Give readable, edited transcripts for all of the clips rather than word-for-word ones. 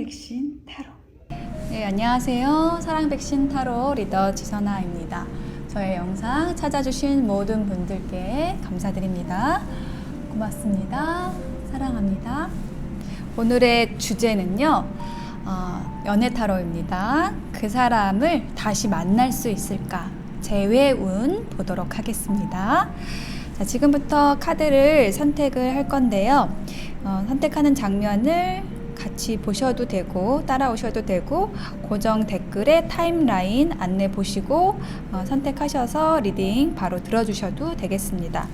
백신 타로. 네, 안녕하세요. 사랑 백신 타로 리더 지선아입니다. 저의 영상 찾아주신 모든 분들께 감사드립니다. 고맙습니다. 사랑합니다. 오늘의 주제는요, 연애 타로입니다. 그 사람을 다시 만날 수 있을까? 재회운 보도록 하겠습니다. 자, 지금부터 카드를 선택을 할 건데요. 선택하는 장면을 같이 보셔도 되고 따라오셔도 되고 고정 댓글에 타임라인 안내 보시고 선택하셔서 리딩 바로 들어주셔도 되겠습니다.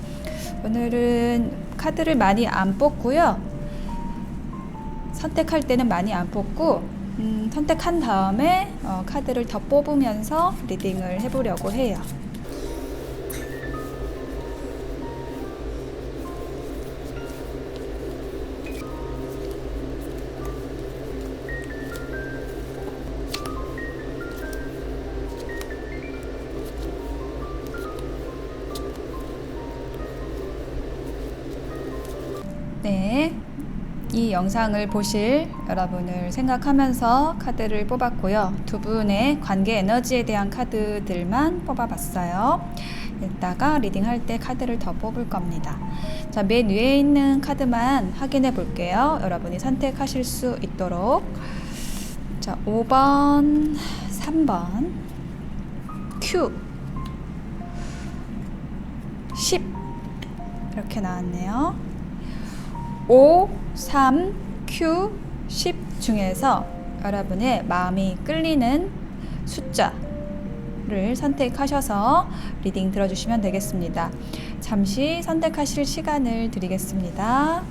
오늘은 카드를 많이 안 뽑고요. 선택할 때는 많이 안 뽑고 선택한 다음에 카드를 더 뽑으면서 리딩을 해보려고 해요. 네, 이 영상을 보실 여러분을 생각하면서 카드를 뽑았고요. 두 분의 관계 에너지에 대한 카드들만 뽑아봤어요. 이따가 리딩할 때 카드를 더 뽑을 겁니다. 자, 맨 위에 있는 카드만 확인해 볼게요. 여러분이 선택하실 수 있도록. 자, 5번, 3번, Q, 10 이렇게 나왔네요. 5, 3, Q, 10 중에서 여러분의 마음이 끌리는 숫자를 선택하셔서 리딩 들어주시면 되겠습니다. 잠시 선택하실 시간을 드리겠습니다.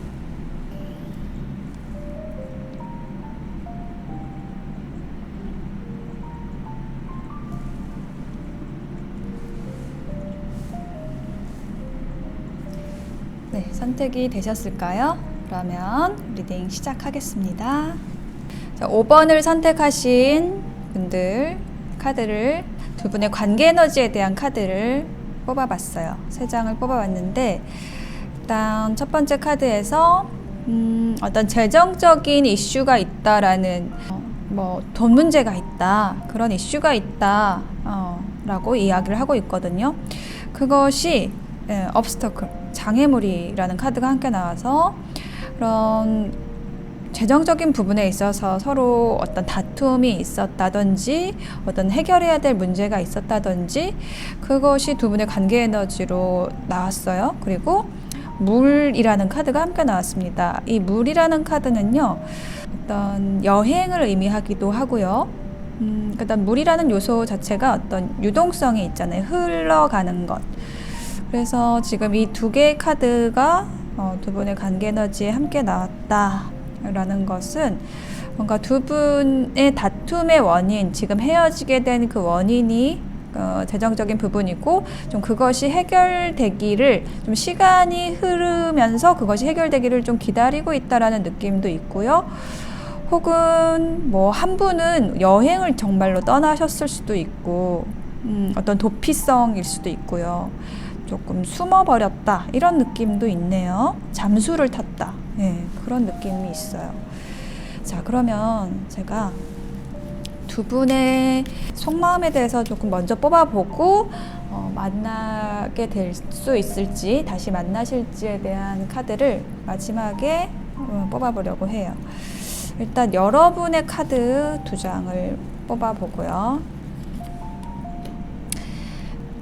네, 선택이 되셨을까요? 그러면 리딩 시작하겠습니다. 자, 5번을 선택하신 분들 카드를 두 분의 관계 에너지에 대한 카드를 뽑아봤어요. 3장을 뽑아봤는데 일단 첫 번째 카드에서 어떤 재정적인 이슈가 있다라는 돈 문제가 있다, 그런 이슈가 있다 라고 이야기를 하고 있거든요. 그것이 obstacle, 장애물이라는 카드가 함께 나와서 그런 재정적인 부분에 있어서 서로 어떤 다툼이 있었다든지 어떤 해결해야 될 문제가 있었다든지 그것이 두 분의 관계 에너지로 나왔어요. 그리고 물이라는 카드가 함께 나왔습니다. 이 물이라는 카드는요, 어떤 여행을 의미하기도 하고요. 그다음 물이라는 요소 자체가 어떤 유동성이 있잖아요. 흘러가는 것. 그래서 지금 이 두 개의 카드가 두 분의 관계 에너지에 함께 나왔다라는 것은 뭔가 두 분의 다툼의 원인, 지금 헤어지게 된 그 원인이 재정적인 부분이고 좀 그것이 해결되기를 좀 시간이 흐르면서 그것이 해결되기를 좀 기다리고 있다라는 느낌도 있고요. 혹은 뭐 한 분은 여행을 정말로 떠나셨을 수도 있고 어떤 도피성일 수도 있고요. 조금 숨어버렸다 이런 느낌도 있네요. 잠수를 탔다, 네, 그런 느낌이 있어요. 자, 그러면 제가 두 분의 속마음에 대해서 조금 먼저 뽑아보고 만나게 될 수 있을지 다시 만나실지에 대한 카드를 마지막에 뽑아보려고 해요. 일단 여러분의 카드 2장을 뽑아보고요.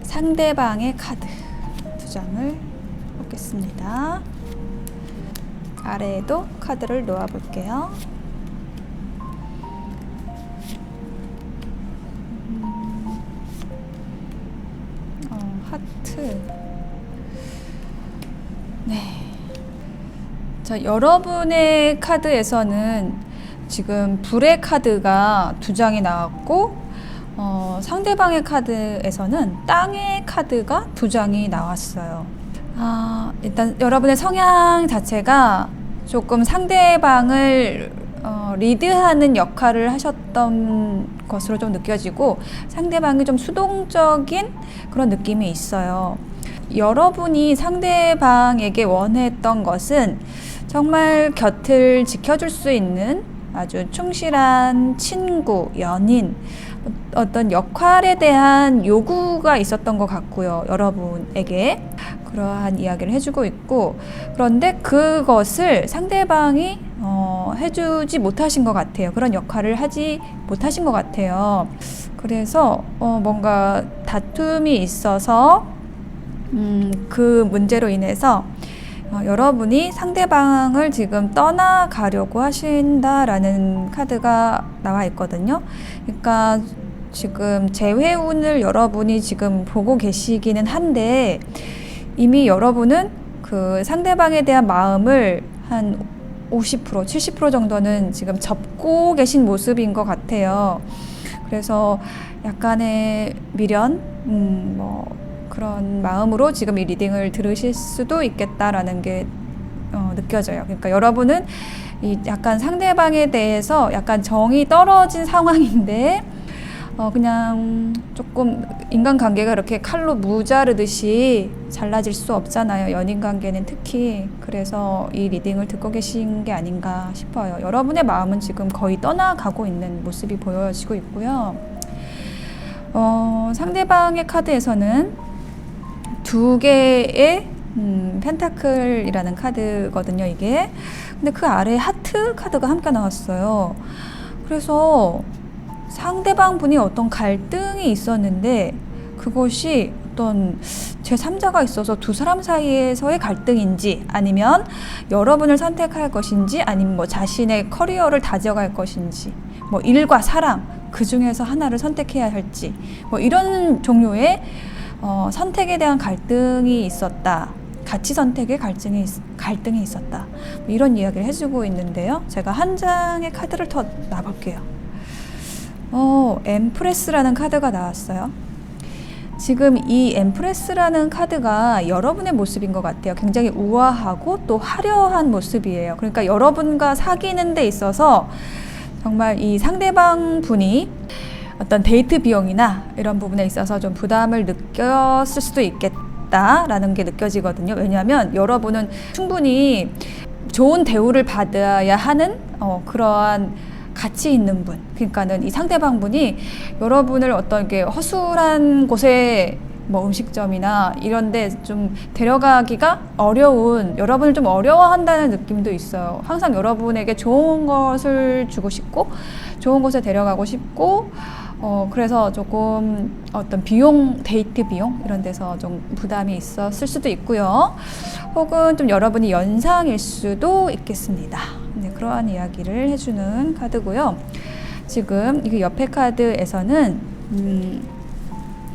상대방의 카드 2장을 뽑겠습니다. 아래에도 카드를 놓아 볼게요. 하트. 네. 자, 여러분의 카드에서는 지금 불의 카드가 2장이 나왔고 상대방의 카드에서는 땅의 카드가 2장이 나왔어요. 일단 여러분의 성향 자체가 조금 상대방을 리드하는 역할을 하셨던 것으로 좀 느껴지고 상대방이 좀 수동적인 그런 느낌이 있어요. 여러분이 상대방에게 원했던 것은 정말 곁을 지켜줄 수 있는 아주 충실한 친구, 연인, 어떤 역할에 대한 요구가 있었던 것 같고요. 여러분에게 그러한 이야기를 해주고 있고, 그런데 그것을 상대방이 해주지 못하신 것 같아요. 그런 역할을 하지 못하신 것 같아요. 그래서 뭔가 다툼이 있어서 그 문제로 인해서 여러분이 상대방을 지금 떠나가려고 하신다라는 카드가 나와 있거든요. 그러니까 지금 재회운을 여러분이 지금 보고 계시기는 한데, 이미 여러분은 그 상대방에 대한 마음을 한 50%, 70% 정도는 지금 접고 계신 모습인 것 같아요. 그래서 약간의 미련, 뭐 그런 마음으로 지금 이 리딩을 들으실 수도 있겠다라는 게 느껴져요. 그러니까 여러분은 이 약간 상대방에 대해서 약간 정이 떨어진 상황인데, 그냥 조금 인간관계가 이렇게 칼로 무자르듯이 잘라질 수 없잖아요. 연인관계는 특히. 그래서 이 리딩을 듣고 계신 게 아닌가 싶어요. 여러분의 마음은 지금 거의 떠나가고 있는 모습이 보여지고 있고요. 상대방의 카드에서는 두 개의 펜타클이라는 카드거든요, 이게. 근데 그 아래에 하트 카드가 함께 나왔어요. 그래서 상대방 분이 어떤 갈등이 있었는데, 그것이 어떤 제3자가 있어서 두 사람 사이에서의 갈등인지, 아니면 여러분을 선택할 것인지, 아니면 뭐 자신의 커리어를 다져갈 것인지, 뭐 일과 사랑, 그 중에서 하나를 선택해야 할지, 뭐 이런 종류의 선택에 대한 갈등이 있었다. 가치 선택의 갈등이 있었다. 뭐 이런 이야기를 해주고 있는데요. 제가 한 장의 카드를 더 놔볼게요. 엠프레스라는 카드가 나왔어요. 지금 이 엠프레스라는 카드가 여러분의 모습인 것 같아요. 굉장히 우아하고 또 화려한 모습이에요. 그러니까 여러분과 사귀는 데 있어서 정말 이 상대방 분이 어떤 데이트 비용이나 이런 부분에 있어서 좀 부담을 느꼈을 수도 있겠다라는 게 느껴지거든요. 왜냐하면 여러분은 충분히 좋은 대우를 받아야 하는 그러한 가치 있는 분, 그러니까는 이 상대방 분이 여러분을 어떤 게 허술한 곳에 뭐 음식점이나 이런데 좀 데려가기가 어려운, 여러분을 좀 어려워한다는 느낌도 있어요. 항상 여러분에게 좋은 것을 주고 싶고 좋은 곳에 데려가고 싶고, 그래서 조금 어떤 비용, 데이트 비용 이런 데서 좀 부담이 있었을 수도 있고요. 혹은 좀 여러분이 연상일 수도 있겠습니다. 네, 그러한 이야기를 해주는 카드고요. 지금 이 옆에 카드에서는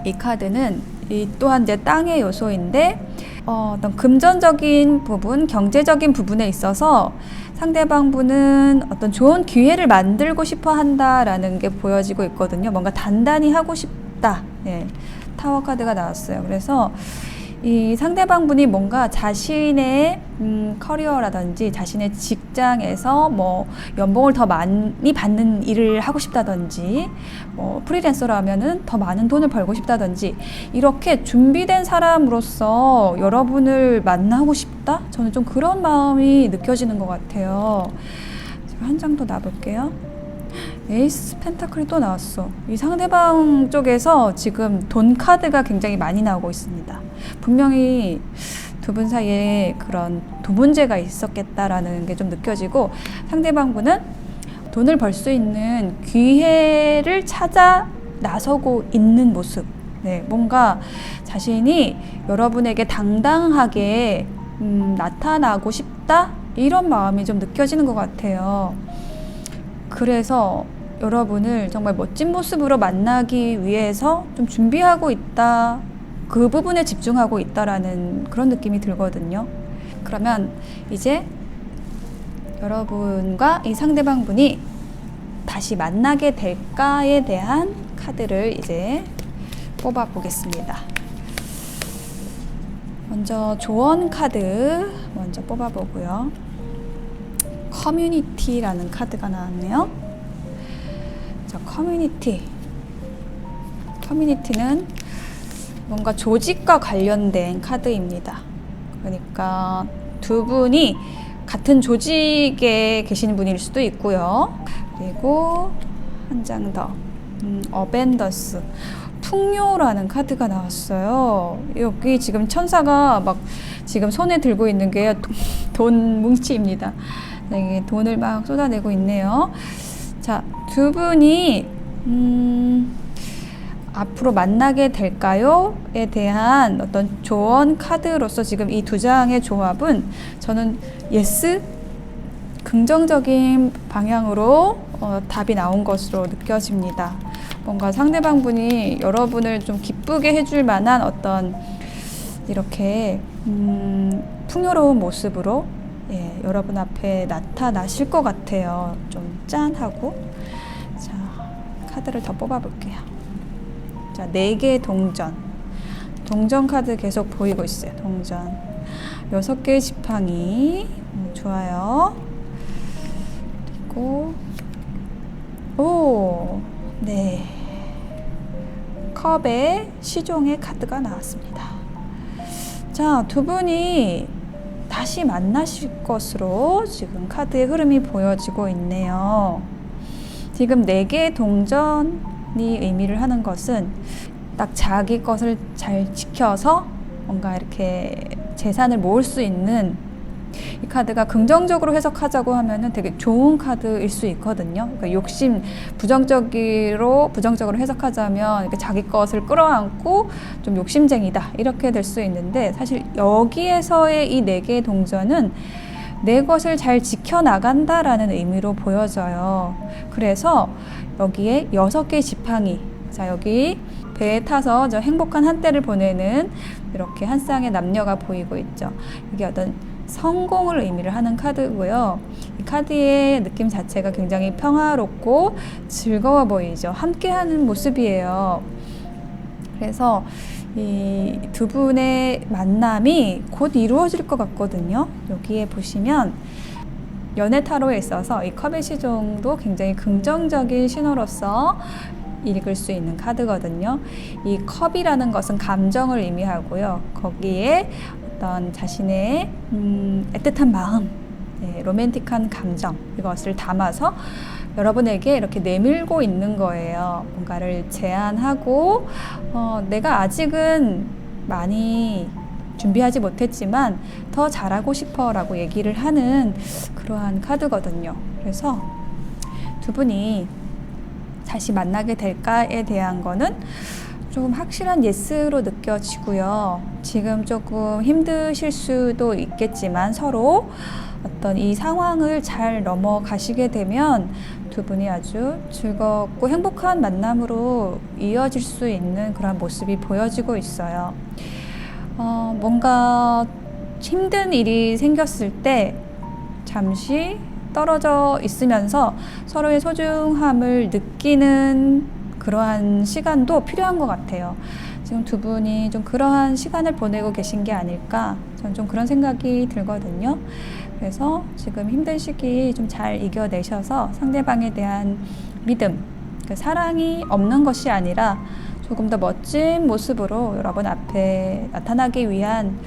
이 카드는 이 또한 이제 땅의 요소인데, 어떤 금전적인 부분, 경제적인 부분에 있어서 상대방 분은 어떤 좋은 기회를 만들고 싶어 한다라는 게 보여지고 있거든요. 뭔가 단단히 하고 싶다. 예, 타워 카드가 나왔어요. 그래서 이 상대방 분이 뭔가 자신의 커리어라든지 자신의 직장에서 뭐 연봉을 더 많이 받는 일을 하고 싶다든지, 뭐 프리랜서라면은 더 많은 돈을 벌고 싶다든지, 이렇게 준비된 사람으로서 여러분을 만나고 싶다? 저는 좀 그런 마음이 느껴지는 것 같아요. 제가 한 장 더 놔볼게요. 에이스 펜타클이 또 나왔어. 이 상대방 쪽에서 지금 돈 카드가 굉장히 많이 나오고 있습니다. 분명히 두 분 사이에 그런 돈 문제가 있었겠다라는 게 좀 느껴지고, 상대방 분은 돈을 벌 수 있는 기회를 찾아 나서고 있는 모습. 네, 뭔가 자신이 여러분에게 당당하게 나타나고 싶다? 이런 마음이 좀 느껴지는 것 같아요. 그래서 여러분을 정말 멋진 모습으로 만나기 위해서 좀 준비하고 있다, 그 부분에 집중하고 있다라는 그런 느낌이 들거든요. 그러면 이제 여러분과 이 상대방 분이 다시 만나게 될까에 대한 카드를 이제 뽑아 보겠습니다. 먼저 조언 카드 먼저 뽑아 보고요. 커뮤니티라는 카드가 나왔네요. 자, 커뮤니티는 뭔가 조직과 관련된 카드입니다. 그러니까 두 분이 같은 조직에 계시는 분일 수도 있고요. 그리고 한 장 더. 어벤더스. 풍요라는 카드가 나왔어요. 여기 지금 천사가 막 지금 손에 들고 있는 게 돈 뭉치입니다. 네, 돈을 막 쏟아내고 있네요. 자, 두 분이 앞으로 만나게 될까요?에 대한 어떤 조언 카드로서 지금 이 두 장의 조합은 저는 예스? 긍정적인 방향으로 답이 나온 것으로 느껴집니다. 뭔가 상대방 분이 여러분을 좀 기쁘게 해줄 만한 어떤 이렇게 풍요로운 모습으로 여러분 앞에 나타나실 것 같아요. 좀 짠하고. 자, 카드를 더 뽑아볼게요. 자, 4개 동전. 동전 카드 계속 보이고 있어요. 동전. 6개의 지팡이. 좋아요. 그리고 네. 컵에 시종의 카드가 나왔습니다. 자, 두 분이 다시 만나실 것으로 지금 카드의 흐름이 보여지고 있네요. 지금 4개의 동전이 의미를 하는 것은 딱 자기 것을 잘 지켜서 뭔가 이렇게 재산을 모을 수 있는, 이 카드가 긍정적으로 해석하자고 하면은 되게 좋은 카드일 수 있거든요. 그러니까 욕심, 부정적으로 해석하자면 이렇게 자기 것을 끌어안고 좀 욕심쟁이다 이렇게 될 수 있는데, 사실 여기에서의 이 4개의 동전은 내 것을 잘 지켜나간다라는 의미로 보여져요. 그래서 여기에 6개의 지팡이, 자, 여기 배에 타서 저 행복한 한때를 보내는 이렇게 한 쌍의 남녀가 보이고 있죠. 이게 어떤 성공을 의미를 하는 카드고요. 이 카드의 느낌 자체가 굉장히 평화롭고 즐거워 보이죠. 함께하는 모습이에요. 그래서 이 두 분의 만남이 곧 이루어질 것 같거든요. 여기에 보시면 연애 타로에 있어서 이 컵의 시종도 굉장히 긍정적인 신호로서 읽을 수 있는 카드거든요. 이 컵이라는 것은 감정을 의미하고요. 거기에 어떤 자신의 애틋한 마음, 로맨틱한 감정, 이것을 담아서 여러분에게 이렇게 내밀고 있는 거예요. 뭔가를 제안하고 내가 아직은 많이 준비하지 못했지만 더 잘하고 싶어 라고 얘기를 하는 그러한 카드거든요. 그래서 두 분이 다시 만나게 될까에 대한 거는 조금 확실한 예스로 느껴지고요. 지금 조금 힘드실 수도 있겠지만 서로 어떤 이 상황을 잘 넘어가시게 되면 두 분이 아주 즐겁고 행복한 만남으로 이어질 수 있는 그런 모습이 보여지고 있어요. 뭔가 힘든 일이 생겼을 때 잠시 떨어져 있으면서 서로의 소중함을 느끼는 그러한 시간도 필요한 것 같아요. 지금 두 분이 좀 그러한 시간을 보내고 계신 게 아닐까, 저는 좀 그런 생각이 들거든요. 그래서 지금 힘든 시기 좀 잘 이겨내셔서 상대방에 대한 믿음, 그러니까 사랑이 없는 것이 아니라 조금 더 멋진 모습으로 여러분 앞에 나타나기 위한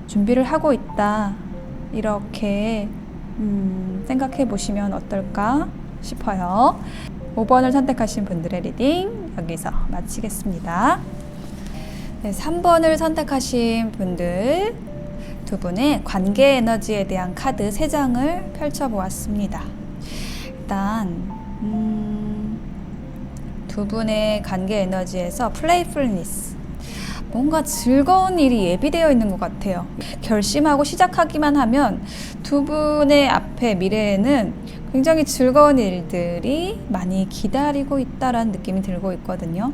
준비를 하고 있다, 이렇게 생각해 보시면 어떨까 싶어요. 5번을 선택하신 분들의 리딩 여기서 마치겠습니다. 네, 3번을 선택하신 분들 두 분의 관계 에너지에 대한 카드 3장을 펼쳐보았습니다. 일단 두 분의 관계 에너지에서 플레이풀니스, 뭔가 즐거운 일이 예비되어 있는 것 같아요. 결심하고 시작하기만 하면 두 분의 앞에 미래에는 굉장히 즐거운 일들이 많이 기다리고 있다라는 느낌이 들고 있거든요.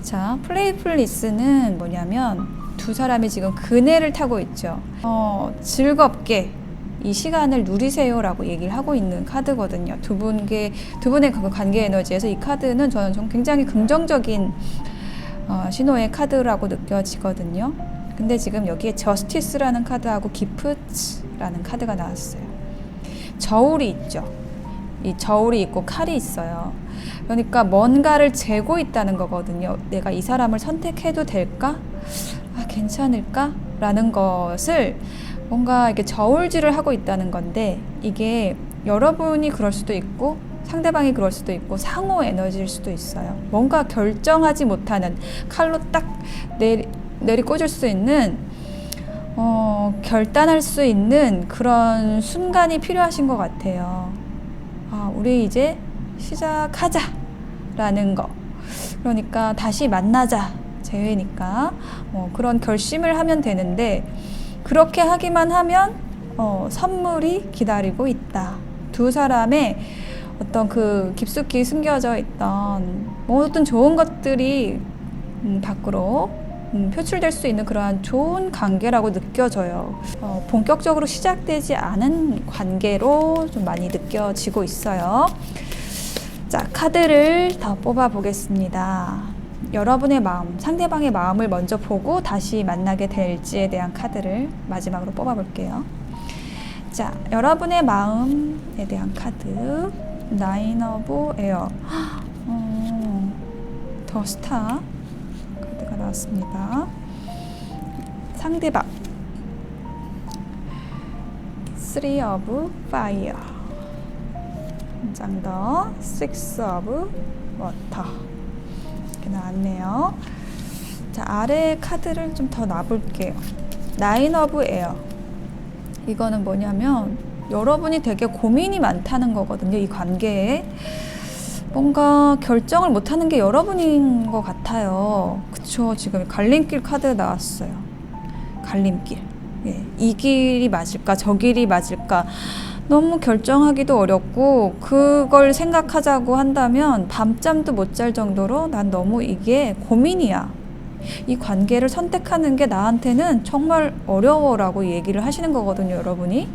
자, 플레이풀리스는 뭐냐면 두 사람이 지금 그네를 타고 있죠. 즐겁게 이 시간을 누리세요라고 얘기를 하고 있는 카드거든요. 두 분의 그 관계 에너지에서 이 카드는 저는 좀 굉장히 긍정적인 신호의 카드라고 느껴지거든요. 근데 지금 여기에 저스티스라는 카드하고 기프트라는 카드가 나왔어요. 저울이 있죠. 이 저울이 있고 칼이 있어요. 그러니까 뭔가를 재고 있다는 거거든요. 내가 이 사람을 선택해도 될까? 괜찮을까? 라는 것을 뭔가 이렇게 저울질을 하고 있다는 건데, 이게 여러분이 그럴 수도 있고 상대방이 그럴 수도 있고 상호 에너지일 수도 있어요. 뭔가 결정하지 못하는, 칼로 딱 내리꽂을 수 있는, 결단할 수 있는 그런 순간이 필요하신 것 같아요. 우리 이제 시작하자 라는 거. 그러니까 다시 만나자, 재회니까 그런 결심을 하면 되는데, 그렇게 하기만 하면 선물이 기다리고 있다. 두 사람의 어떤 그 깊숙이 숨겨져 있던 모든 좋은 것들이 밖으로 표출될 수 있는 그러한 좋은 관계라고 느껴져요. 본격적으로 시작되지 않은 관계로 좀 많이 느껴지고 있어요. 자, 카드를 더 뽑아 보겠습니다. 여러분의 마음, 상대방의 마음을 먼저 보고 다시 만나게 될지에 대한 카드를 마지막으로 뽑아 볼게요. 자, 여러분의 마음에 대한 카드, 나인 오브 에어, 더 스타 카드가 나왔습니다. 상대방, 3 오브 파이어, 한 장 더, 6 오브 워터 이렇게 나왔네요. 자, 아래 카드를 좀 더 놔볼게요. 9 오브 에어, 이거는 뭐냐면 여러분이 되게 고민이 많다는 거거든요. 이 관계에 뭔가 결정을 못하는 게 여러분인 것 같아요. 그쵸? 지금 갈림길 카드 나왔어요. 갈림길. 예, 이 길이 맞을까? 저 길이 맞을까? 너무 결정하기도 어렵고, 그걸 생각하자고 한다면 밤잠도 못 잘 정도로 난 너무 이게 고민이야. 이 관계를 선택하는 게 나한테는 정말 어려워라고 얘기를 하시는 거거든요, 여러분이.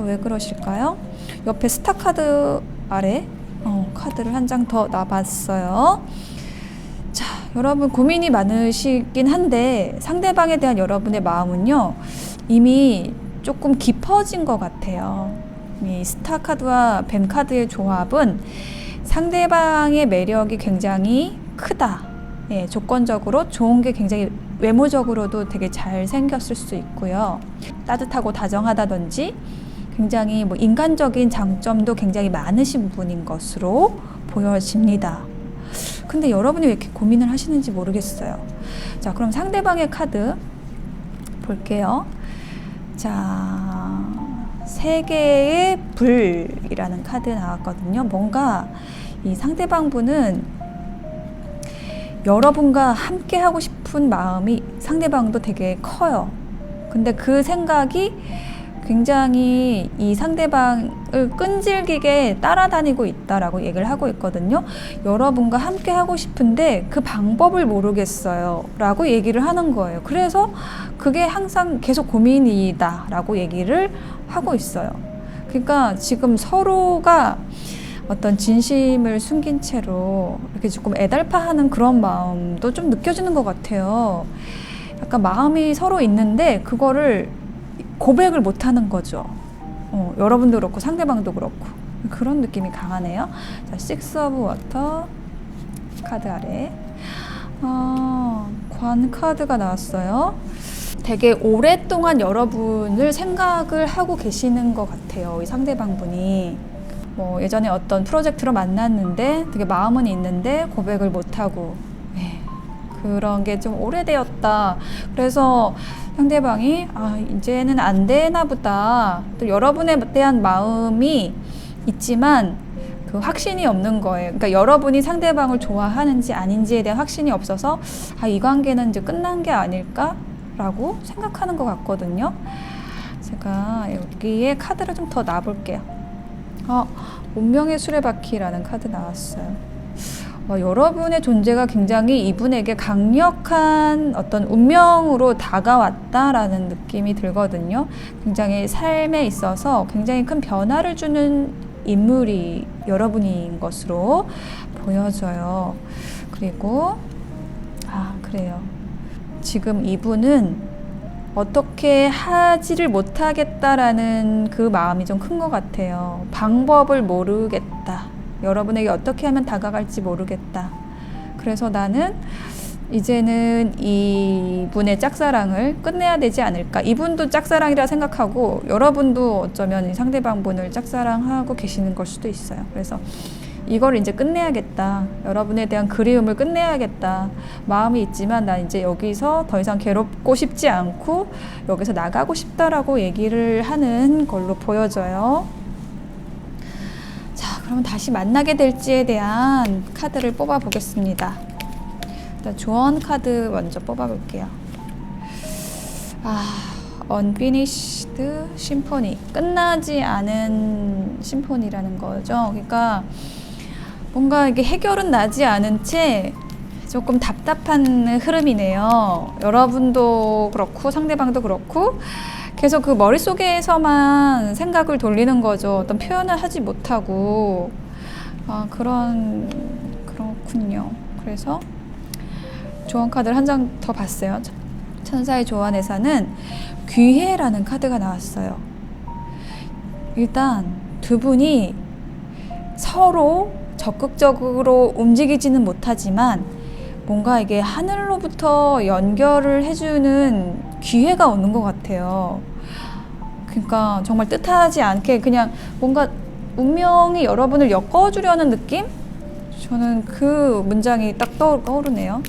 왜 그러실까요? 옆에 스타 카드 아래 카드를 한 장 더 놔봤어요. 자, 여러분 고민이 많으시긴 한데 상대방에 대한 여러분의 마음은요, 이미 조금 깊어진 것 같아요. 이 스타 카드와 뱀 카드의 조합은 상대방의 매력이 굉장히 크다. 예, 조건적으로 좋은 게 굉장히 외모적으로도 되게 잘 생겼을 수 있고요. 따뜻하고 다정하다든지 굉장히 인간적인 장점도 굉장히 많으신 분인 것으로 보여집니다. 근데 여러분이 왜 이렇게 고민을 하시는지 모르겠어요. 자, 그럼 상대방의 카드 볼게요. 자, 3개의 불이라는 카드 나왔거든요. 뭔가 이 상대방 분은 여러분과 함께 하고 싶은 마음이 상대방도 되게 커요. 근데 그 생각이 굉장히 이 상대방을 끈질기게 따라다니고 있다라고 얘기를 하고 있거든요. 여러분과 함께 하고 싶은데 그 방법을 모르겠어요 라고 얘기를 하는 거예요. 그래서 그게 항상 계속 고민이다 라고 얘기를 하고 있어요. 그러니까 지금 서로가 어떤 진심을 숨긴 채로 이렇게 조금 애달파하는 그런 마음도 좀 느껴지는 것 같아요. 약간 마음이 서로 있는데 그거를 고백을 못하는 거죠. 여러분도 그렇고 상대방도 그렇고 그런 느낌이 강하네요. 자, 6 오브 워터 카드 아래 관 카드가 나왔어요. 되게 오랫동안 여러분을 생각을 하고 계시는 것 같아요. 이 상대방 분이 예전에 어떤 프로젝트로 만났는데 되게 마음은 있는데 고백을 못하고, 그런 게 좀 오래되었다. 그래서 상대방이 이제는 안 되나 보다. 또 여러분에 대한 마음이 있지만 그 확신이 없는 거예요. 그러니까 여러분이 상대방을 좋아하는지 아닌지에 대한 확신이 없어서 이 관계는 이제 끝난 게 아닐까라고 생각하는 것 같거든요. 제가 여기에 카드를 좀 더 놔볼게요. 운명의 수레바퀴라는 카드 나왔어요. 여러분의 존재가 굉장히 이분에게 강력한 어떤 운명으로 다가왔다라는 느낌이 들거든요. 굉장히 삶에 있어서 굉장히 큰 변화를 주는 인물이 여러분인 것으로 보여져요. 그리고 그래요. 지금 이분은 어떻게 하지를 못하겠다라는 그 마음이 좀 큰 것 같아요. 방법을 모르겠다. 여러분에게 어떻게 하면 다가갈지 모르겠다. 그래서 나는 이제는 이분의 짝사랑을 끝내야 되지 않을까. 이분도 짝사랑이라 생각하고 여러분도 어쩌면 이 상대방 분을 짝사랑하고 계시는 걸 수도 있어요. 그래서 이걸 이제 끝내야겠다. 여러분에 대한 그리움을 끝내야겠다. 마음이 있지만 난 이제 여기서 더 이상 괴롭고 싶지 않고 여기서 나가고 싶다라고 얘기를 하는 걸로 보여져요. 자, 그럼 다시 만나게 될지에 대한 카드를 뽑아 보겠습니다. 일단 조언 카드 먼저 뽑아 볼게요. Unfinished Symphony. 끝나지 않은 심포니라는 거죠. 그러니까 뭔가 이게 해결은 나지 않은 채 조금 답답한 흐름이네요. 여러분도 그렇고 상대방도 그렇고 계속 그 머릿속에서만 생각을 돌리는 거죠. 어떤 표현을 하지 못하고. 그렇군요. 그래서 조언 카드를 한 장 더 봤어요. 천사의 조언에서는 기회라는 카드가 나왔어요. 일단 두 분이 서로 적극적으로 움직이지는 못하지만 뭔가 이게 하늘로부터 연결을 해주는 기회가 오는 것 같아요. 그러니까 정말 뜻하지 않게 그냥 뭔가 운명이 여러분을 엮어주려는 느낌? 저는 그 문장이 딱 떠오르네요.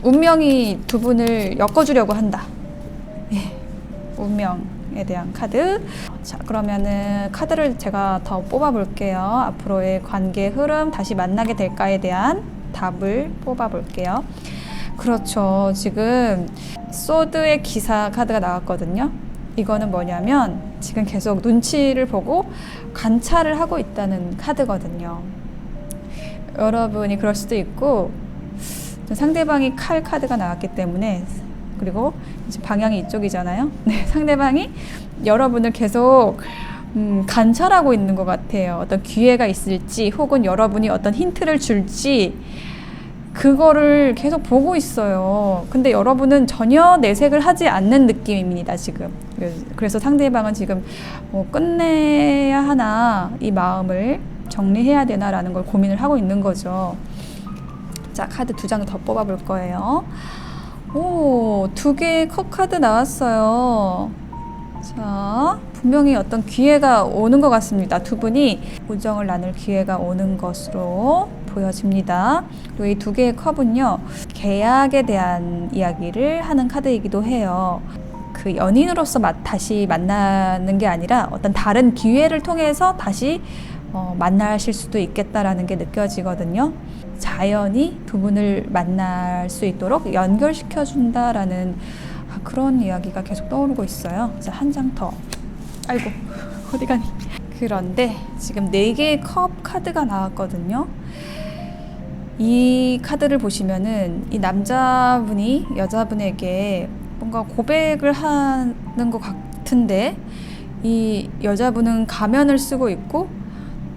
운명이 두 분을 엮어주려고 한다. 운명에 대한 카드. 자, 그러면은 카드를 제가 더 뽑아볼게요. 앞으로의 관계 흐름, 다시 만나게 될까에 대한 답을 뽑아볼게요. 그렇죠. 지금 소드의 기사 카드가 나왔거든요. 이거는 뭐냐면 지금 계속 눈치를 보고 관찰을 하고 있다는 카드거든요. 여러분이 그럴 수도 있고 상대방이 칼 카드가 나왔기 때문에, 그리고 이제 방향이 이쪽이잖아요. 네, 상대방이 여러분을 계속 관찰하고 있는 것 같아요. 어떤 기회가 있을지 혹은 여러분이 어떤 힌트를 줄지 그거를 계속 보고 있어요. 근데 여러분은 전혀 내색을 하지 않는 느낌입니다, 지금. 그래서 상대방은 지금 끝내야 하나, 이 마음을 정리해야 되나라는 걸 고민을 하고 있는 거죠. 자, 카드 두 장을 더 뽑아볼 거예요. 오, 두 개의 컵 카드 나왔어요. 자, 분명히 어떤 기회가 오는 것 같습니다. 두 분이 우정을 나눌 기회가 오는 것으로 보여집니다. 그리고 이 두 개의 컵은요, 계약에 대한 이야기를 하는 카드이기도 해요. 그 연인으로서 다시 만나는 게 아니라 어떤 다른 기회를 통해서 다시 만나실 수도 있겠다라는 게 느껴지거든요. 자연이 두 분을 만날 수 있도록 연결시켜준다라는 그런 이야기가 계속 떠오르고 있어요. 자, 한 장 더. 아이고, 어디 가니? 그런데 지금 4개의 컵 카드가 나왔거든요. 이 카드를 보시면은 이 남자분이 여자분에게 뭔가 고백을 하는 것 같은데 이 여자분은 가면을 쓰고 있고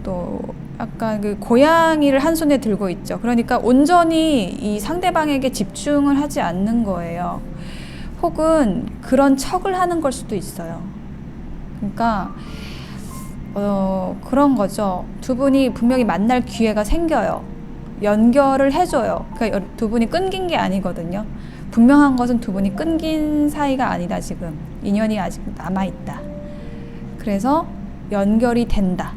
또 약간 그 고양이를 한 손에 들고 있죠. 그러니까 온전히 이 상대방에게 집중을 하지 않는 거예요. 혹은 그런 척을 하는 걸 수도 있어요. 그러니까 그런 거죠. 두 분이 분명히 만날 기회가 생겨요. 연결을 해줘요. 그러니까 두 분이 끊긴 게 아니거든요. 분명한 것은 두 분이 끊긴 사이가 아니다. 지금 인연이 아직 남아있다. 그래서 연결이 된다.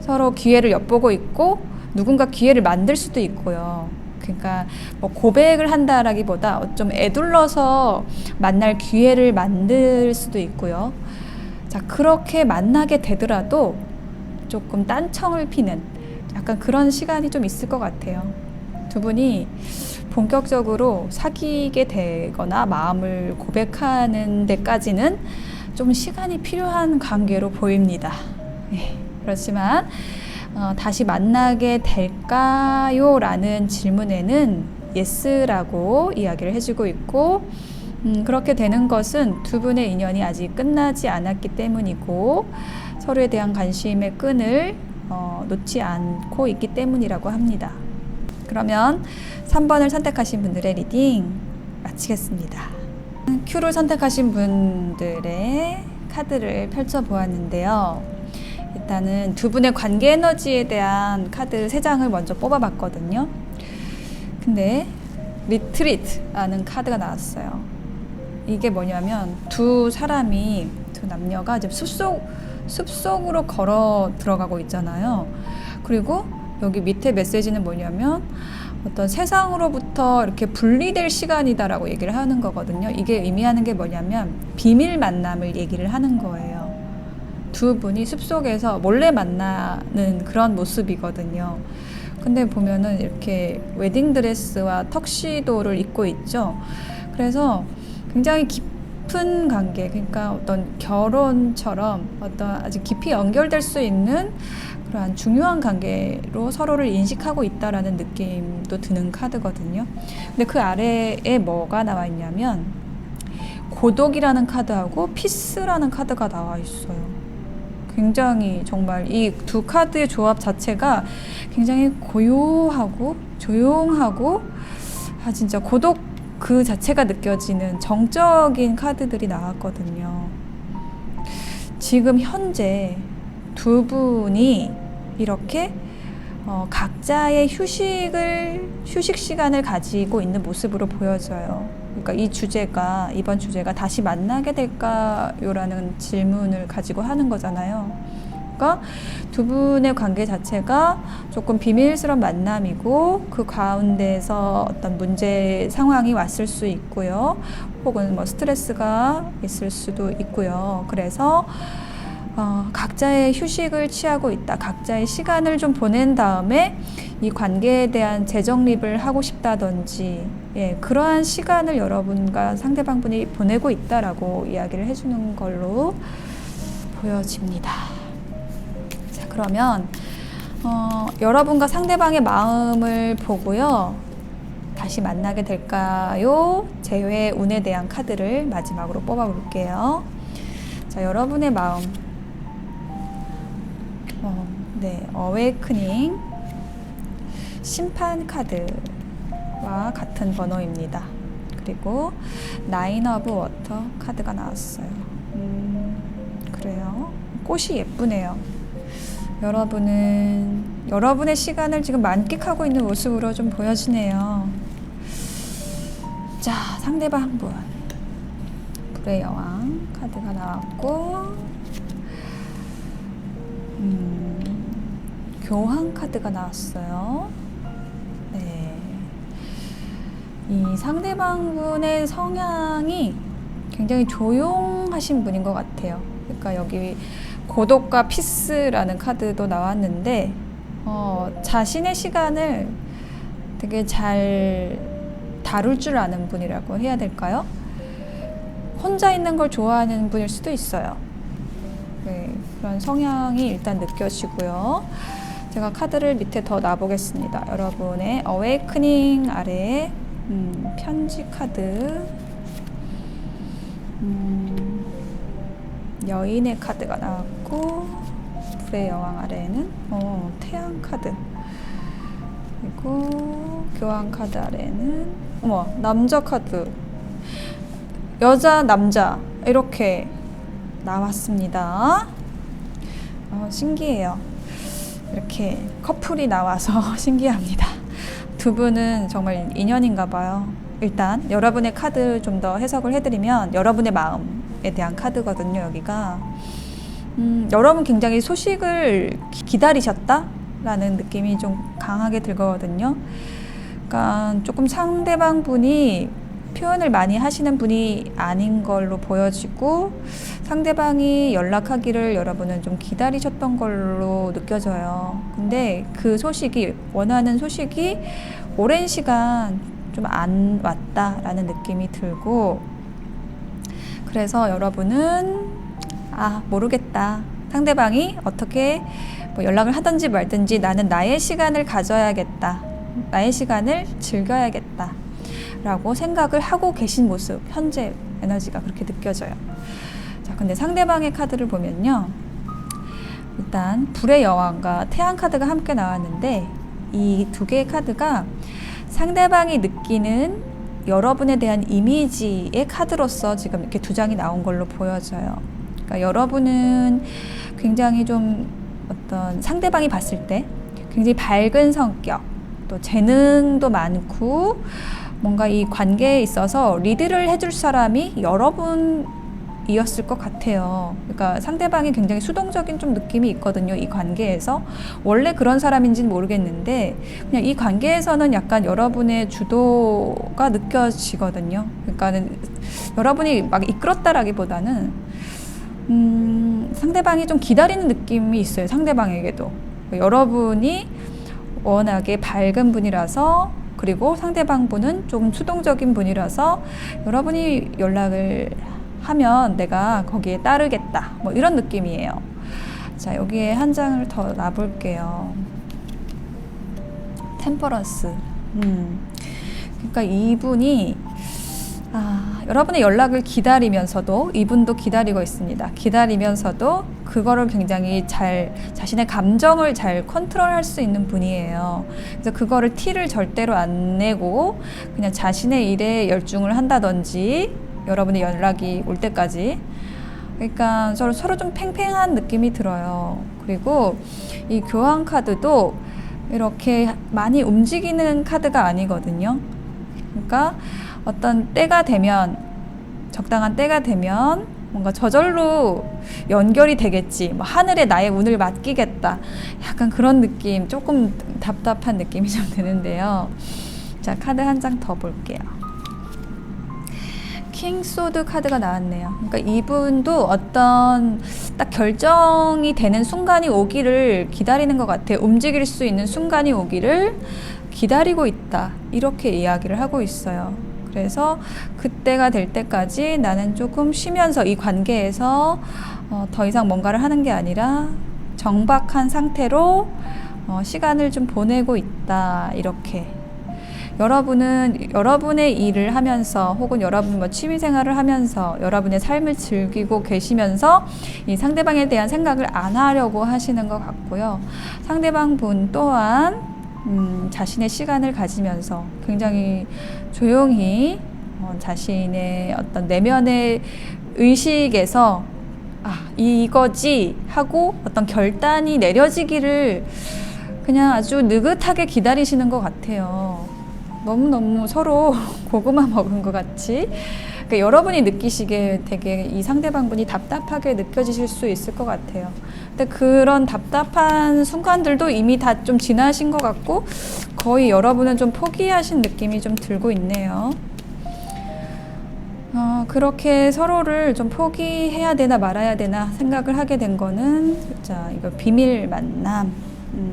서로 기회를 엿보고 있고 누군가 기회를 만들 수도 있고요. 그러니까 뭐 고백을 한다라기보다 좀 애둘러서 만날 기회를 만들 수도 있고요. 자, 그렇게 만나게 되더라도 조금 딴청을 피는 약간 그런 시간이 좀 있을 것 같아요. 두 분이 본격적으로 사귀게 되거나 마음을 고백하는 데까지는 좀 시간이 필요한 관계로 보입니다. 그렇지만 다시 만나게 될까요? 라는 질문에는 예스라고 이야기를 해주고 있고 그렇게 되는 것은 두 분의 인연이 아직 끝나지 않았기 때문이고 서로에 대한 관심의 끈을 놓지 않고 있기 때문이라고 합니다. 그러면 3번을 선택하신 분들의 리딩 마치겠습니다. Q를 선택하신 분들의 카드를 펼쳐보았는데요. 일단은 두 분의 관계 에너지에 대한 카드 3장을 먼저 뽑아봤거든요. 근데 리트리트라는 카드가 나왔어요. 이게 뭐냐면 두 남녀가 지금 숲속으로 걸어 들어가고 있잖아요. 그리고 여기 밑에 메시지는 뭐냐면 어떤 세상으로부터 이렇게 분리될 시간이다라고 얘기를 하는 거거든요. 이게 의미하는 게 뭐냐면 비밀 만남을 얘기를 하는 거예요. 두 분이 숲속에서 몰래 만나는 그런 모습이거든요. 근데 보면은 이렇게 웨딩드레스와 턱시도를 입고 있죠. 그래서 굉장히 깊은 관계, 그러니까 어떤 결혼처럼 어떤 아주 깊이 연결될 수 있는 그러한 중요한 관계로 서로를 인식하고 있다라는 느낌도 드는 카드거든요. 근데 그 아래에 뭐가 나와 있냐면 고독이라는 카드하고 피스라는 카드가 나와 있어요. 굉장히 정말 이 두 카드의 조합 자체가 굉장히 고요하고 조용하고 진짜 고독 그 자체가 느껴지는 정적인 카드들이 나왔거든요. 지금 현재 두 분이 이렇게 각자의 휴식 시간을 가지고 있는 모습으로 보여져요. 그러니까 이번 주제가 다시 만나게 될까요라는 질문을 가지고 하는 거잖아요. 그러니까 두 분의 관계 자체가 조금 비밀스러운 만남이고 그 가운데서 어떤 문제 상황이 왔을 수 있고요. 혹은 뭐 스트레스가 있을 수도 있고요. 그래서 각자의 휴식을 취하고 있다. 각자의 시간을 좀 보낸 다음에 이 관계에 대한 재정립을 하고 싶다든지, 그러한 시간을 여러분과 상대방분이 보내고 있다라고 이야기를 해주는 걸로 보여집니다. 자, 그러면 여러분과 상대방의 마음을 보고요. 다시 만나게 될까요? 제외 운에 대한 카드를 마지막으로 뽑아볼게요. 자, 여러분의 마음. 어웨이크닝 심판 카드와 같은 번호입니다. 그리고 나인 오브 워터 카드가 나왔어요. 그래요. 꽃이 예쁘네요. 여러분은 여러분의 시간을 지금 만끽하고 있는 모습으로 좀 보여지네요. 자, 상대방 한 분. 불의 여왕 카드가 나왔고 교황 카드가 나왔어요. 네. 이 상대방분의 성향이 굉장히 조용하신 분인 것 같아요. 그러니까 여기 고독과 피스라는 카드도 나왔는데 자신의 시간을 되게 잘 다룰 줄 아는 분이라고 해야 될까요? 혼자 있는 걸 좋아하는 분일 수도 있어요. 네, 그런 성향이 일단 느껴지고요. 제가 카드를 밑에 더 놔보겠습니다. 여러분의 어웨이크닝 아래에 편지 카드, 여인의 카드가 나왔고, 불의 여왕 아래에는 태양 카드, 그리고 교황 카드 아래에는 남자 카드, 여자, 남자 이렇게 나왔습니다. 신기해요. 이렇게 커플이 나와서 신기합니다. 두 분은 정말 인연인가 봐요. 일단 여러분의 카드 좀 더 해석을 해드리면 여러분의 마음에 대한 카드거든요. 여기가 여러분 굉장히 소식을 기다리셨다라는 느낌이 좀 강하게 들거든요. 그러니까 조금 상대방 분이 표현을 많이 하시는 분이 아닌 걸로 보여지고 상대방이 연락하기를 여러분은 좀 기다리셨던 걸로 느껴져요. 근데 그 원하는 소식이 오랜 시간 좀 안 왔다라는 느낌이 들고, 그래서 여러분은 모르겠다. 상대방이 어떻게 연락을 하든지 말든지 나는 나의 시간을 가져야겠다. 나의 시간을 즐겨야겠다. 라고 생각을 하고 계신 모습, 현재 에너지가 그렇게 느껴져요. 자, 근데 상대방의 카드를 보면요. 일단 불의 여왕과 태양 카드가 함께 나왔는데 이 두 개의 카드가 상대방이 느끼는 여러분에 대한 이미지의 카드로서 지금 이렇게 두 장이 나온 걸로 보여져요. 그러니까 여러분은 굉장히 좀 어떤 상대방이 봤을 때 굉장히 밝은 성격, 또 재능도 많고 뭔가 이 관계에 있어서 리드를 해줄 사람이 여러분이었을 것 같아요. 그러니까 상대방이 굉장히 수동적인 좀 느낌이 있거든요. 이 관계에서. 원래 그런 사람인지는 모르겠는데 그냥 이 관계에서는 약간 여러분의 주도가 느껴지거든요. 그러니까 여러분이 막 이끌었다라기보다는 상대방이 좀 기다리는 느낌이 있어요. 상대방에게도. 여러분이 워낙에 밝은 분이라서, 그리고 상대방 분은 조금 수동적인 분이라서 여러분이 연락을 하면 내가 거기에 따르겠다, 뭐 이런 느낌이에요. 자, 여기에 한 장을 더 놔볼게요. 템퍼런스. 그러니까 이분이 여러분의 연락을 기다리면서도 이분도 기다리고 있습니다. 기다리면서도 그거를 굉장히 자신의 감정을 잘 컨트롤할 수 있는 분이에요. 그래서 그거를 티를 절대로 안 내고 그냥 자신의 일에 열중을 한다든지, 여러분의 연락이 올 때까지. 그러니까 서로 좀 팽팽한 느낌이 들어요. 그리고 이 교황 카드도 이렇게 많이 움직이는 카드가 아니거든요. 그러니까 어떤 때가 되면, 적당한 때가 되면 뭔가 저절로 연결이 되겠지, 뭐 하늘에 나의 운을 맡기겠다, 약간 그런 느낌, 조금 답답한 느낌이 좀 드는데요. 자, 카드 한 장 더 볼게요. 킹 소드 카드가 나왔네요. 그러니까 이분도 어떤 딱 결정이 되는 순간이 오기를 기다리는 것 같아요. 움직일 수 있는 순간이 오기를 기다리고 있다, 이렇게 이야기를 하고 있어요. 그래서 그때가 될 때까지 나는 조금 쉬면서 이 관계에서 더 이상 뭔가를 하는 게 아니라 정박한 상태로 시간을 좀 보내고 있다, 이렇게. 여러분은 여러분의 일을 하면서, 혹은 여러분 뭐 취미생활을 하면서 여러분의 삶을 즐기고 계시면서 이 상대방에 대한 생각을 안 하려고 하시는 것 같고요. 상대방 분 또한 자신의 시간을 가지면서 굉장히 조용히 자신의 어떤 내면의 의식에서 이거지 하고 어떤 결단이 내려지기를 그냥 아주 느긋하게 기다리시는 것 같아요. 너무너무 서로 고구마 먹은 것 같이. 그러니까 여러분이 느끼시기에 되게 이 상대방분이 답답하게 느껴지실 수 있을 것 같아요. 근데 그런 답답한 순간들도 이미 다 좀 지나신 것 같고, 거의 여러분은 좀 포기하신 느낌이 좀 들고 있네요. 그렇게 서로를 좀 포기해야 되나 말아야 되나 생각을 하게 된 거는, 자, 이거 비밀 만남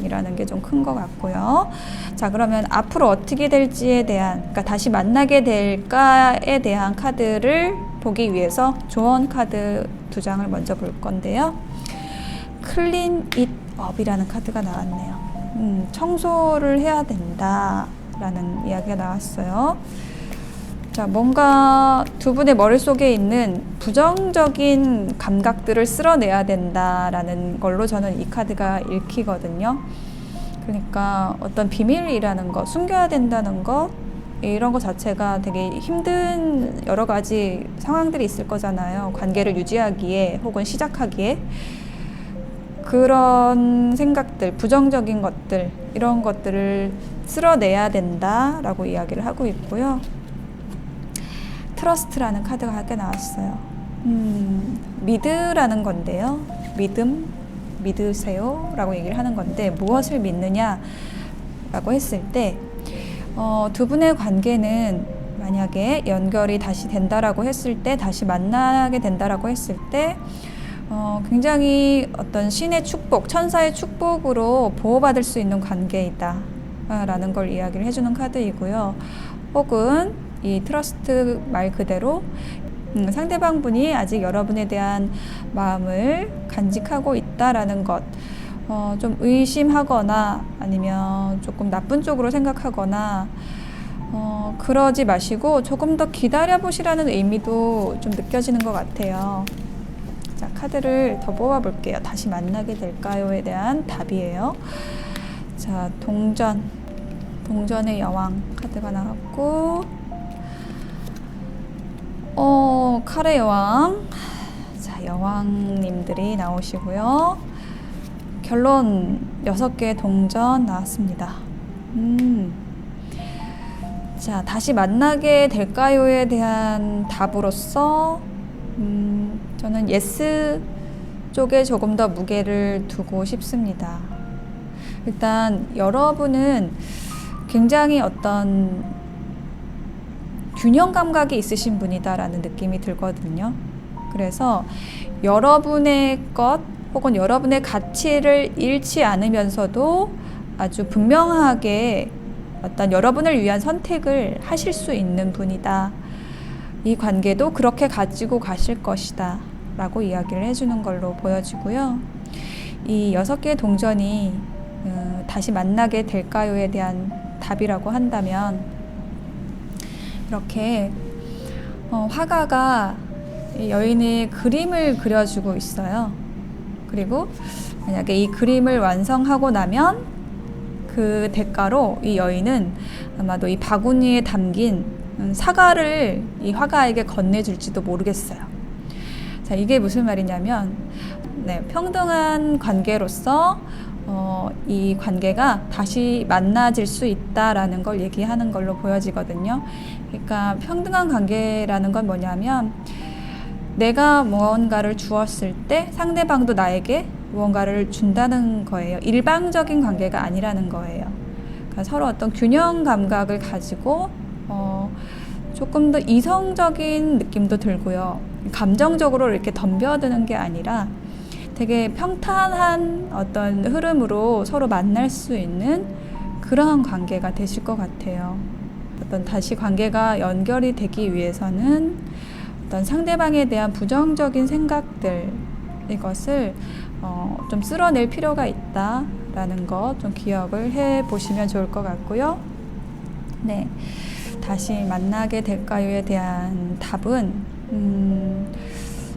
이라는 게 좀 큰 것 같고요. 자, 그러면 앞으로 어떻게 될지에 대한, 그러니까 다시 만나게 될까에 대한 카드를 보기 위해서 조언 카드 2장을 먼저 볼 건데요. 클린 잇 업이라는 카드가 나왔네요. 청소를 해야 된다라는 이야기가 나왔어요. 자, 뭔가 두 분의 머릿속에 있는 부정적인 감각들을 쓸어내야 된다라는 걸로 저는 이 카드가 읽히거든요. 그러니까 어떤 비밀이라는 것, 숨겨야 된다는 것, 이런 것 자체가 되게 힘든 여러 가지 상황들이 있을 거잖아요. 관계를 유지하기에 혹은 시작하기에. 그런 생각들, 부정적인 것들, 이런 것들을 쓸어내야 된다라고 이야기를 하고 있고요. 트러스트라는 카드가 함께 나왔어요. 믿으라는 건데요. 믿으세요 라고 얘기를 하는 건데, 무엇을 믿느냐 라고 했을 때 두 분의 관계는 만약에 연결이 다시 된다라고 했을 때, 다시 만나게 된다라고 했을 때 굉장히 어떤 신의 축복, 천사의 축복으로 보호받을 수 있는 관계이다 라는 걸 이야기를 해주는 카드이고요. 혹은 이 트러스트 말 그대로 상대방 분이 아직 여러분에 대한 마음을 간직하고 있다라는 것, 좀 의심하거나 아니면 조금 나쁜 쪽으로 생각하거나 그러지 마시고 조금 더 기다려보시라는 의미도 좀 느껴지는 것 같아요. 자, 카드를 더 뽑아볼게요. 다시 만나게 될까요에 대한 답이에요. 자, 동전의 여왕 카드가 나왔고, 칼의 여왕. 자, 여왕님들이 나오시고요. 결론 6개의 동전 나왔습니다. 자, 다시 만나게 될까요에 대한 답으로서 저는 예스 쪽에 조금 더 무게를 두고 싶습니다. 일단 여러분은 굉장히 어떤 균형 감각이 있으신 분이다라는 느낌이 들거든요. 그래서 여러분의 것 혹은 여러분의 가치를 잃지 않으면서도 아주 분명하게 어떤 여러분을 위한 선택을 하실 수 있는 분이다. 이 관계도 그렇게 가지고 가실 것이다 라고 이야기를 해주는 걸로 보여지고요. 이 6개의 동전이 다시 만나게 될까요에 대한 답이라고 한다면, 이렇게 화가가 여인의 그림을 그려주고 있어요. 그리고 만약에 이 그림을 완성하고 나면 그 대가로 이 여인은 아마도 이 바구니에 담긴 사과를 이 화가에게 건네줄지도 모르겠어요. 자, 이게 무슨 말이냐면, 네, 평등한 관계로서 이 관계가 다시 만나질 수 있다라는 걸 얘기하는 걸로 보여지거든요. 그러니까 평등한 관계라는 건 뭐냐면, 내가 무언가를 주었을 때 상대방도 나에게 무언가를 준다는 거예요. 일방적인 관계가 아니라는 거예요. 그러니까 서로 어떤 균형 감각을 가지고 조금 더 이성적인 느낌도 들고요. 감정적으로 이렇게 덤벼드는 게 아니라 되게 평탄한 어떤 흐름으로 서로 만날 수 있는 그러한 관계가 되실 것 같아요. 어떤 다시 관계가 연결이 되기 위해서는 어떤 상대방에 대한 부정적인 생각들, 이것을 좀 쓸어낼 필요가 있다라는 것 좀 기억을 해 보시면 좋을 것 같고요. 네, 다시 만나게 될까요에 대한 답은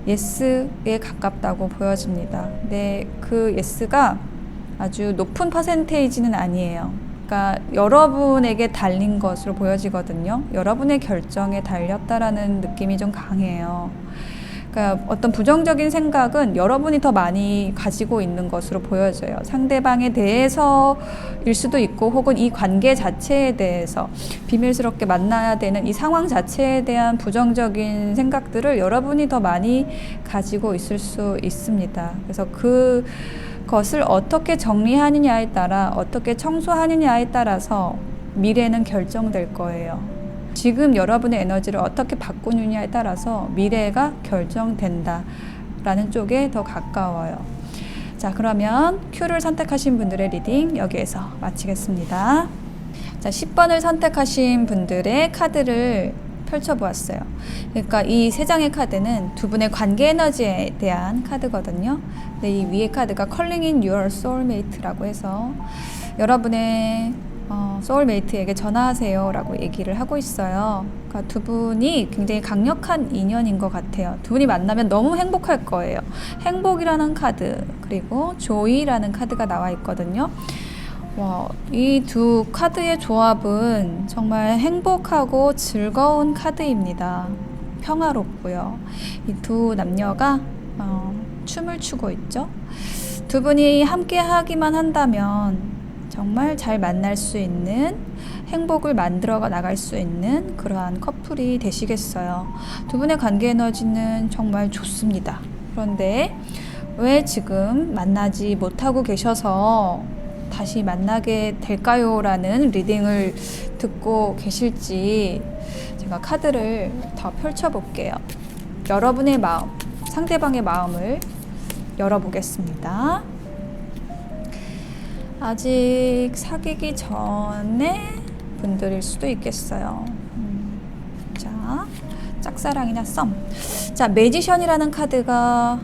예스에 가깝다고 보여집니다. 네, 그 예스가 아주 높은 퍼센테이지는 아니에요. 그러니까 여러분에게 달린 것으로 보여지거든요. 여러분의 결정에 달렸다라는 느낌이 좀 강해요. 그러니까 어떤 부정적인 생각은 여러분이 더 많이 가지고 있는 것으로 보여져요. 상대방에 대해서일 수도 있고, 혹은 이 관계 자체에 대해서, 비밀스럽게 만나야 되는 이 상황 자체에 대한 부정적인 생각들을 여러분이 더 많이 가지고 있을 수 있습니다. 그래서 그것을 어떻게 정리하느냐에 따라, 어떻게 청소하느냐에 따라서 미래는 결정될 거예요. 지금 여러분의 에너지를 어떻게 바꾸느냐에 따라서 미래가 결정된다 라는 쪽에 더 가까워요. 자, 그러면 Q를 선택하신 분들의 리딩 여기에서 마치겠습니다. 자, 10번을 선택하신 분들의 카드를 펼쳐보았어요. 그러니까 이 3장의 카드는 두 분의 관계 에너지에 대한 카드거든요. 근데 이 위에 카드가 Calling in your soulmate라고 해서 여러분의 소울메이트에게 전화하세요 라고 얘기를 하고 있어요. 그러니까 두 분이 굉장히 강력한 인연인 것 같아요. 두 분이 만나면 너무 행복할 거예요. 행복이라는 카드, 그리고 조이라는 카드가 나와 있거든요. 이 두 카드의 조합은 정말 행복하고 즐거운 카드입니다. 평화롭고요. 이 두 남녀가 춤을 추고 있죠. 두 분이 함께 하기만 한다면 정말 잘 만날 수 있는, 행복을 만들어 나갈 수 있는 그러한 커플이 되시겠어요. 두 분의 관계 에너지는 정말 좋습니다. 그런데 왜 지금 만나지 못하고 계셔서 다시 만나게 될까요? 라는 리딩을 듣고 계실지 제가 카드를 더 펼쳐볼게요. 여러분의 마음, 상대방의 마음을 열어보겠습니다. 아직 사귀기 전에 분들일 수도 있겠어요. 자, 짝사랑이나 썸. 자, 매지션이라는 카드가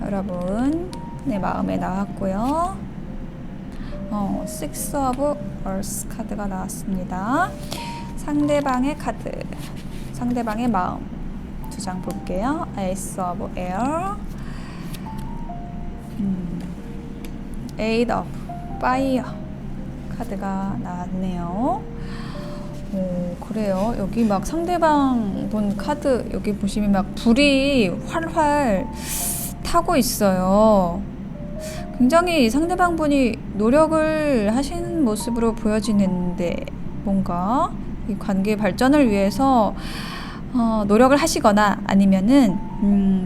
여러분 내 마음에 나왔고요. Six of Earth 카드가 나왔습니다. 상대방의 카드, 상대방의 마음 2장 볼게요. Ace of Air, Eight of 파이어 카드가 나왔네요. 그래요. 여기 막 상대방 본 카드 여기 보시면 막 불이 활활 타고 있어요. 굉장히 상대방 분이 노력을 하시는 모습으로 보여지는데 뭔가 이 관계 발전을 위해서 노력을 하시거나 아니면은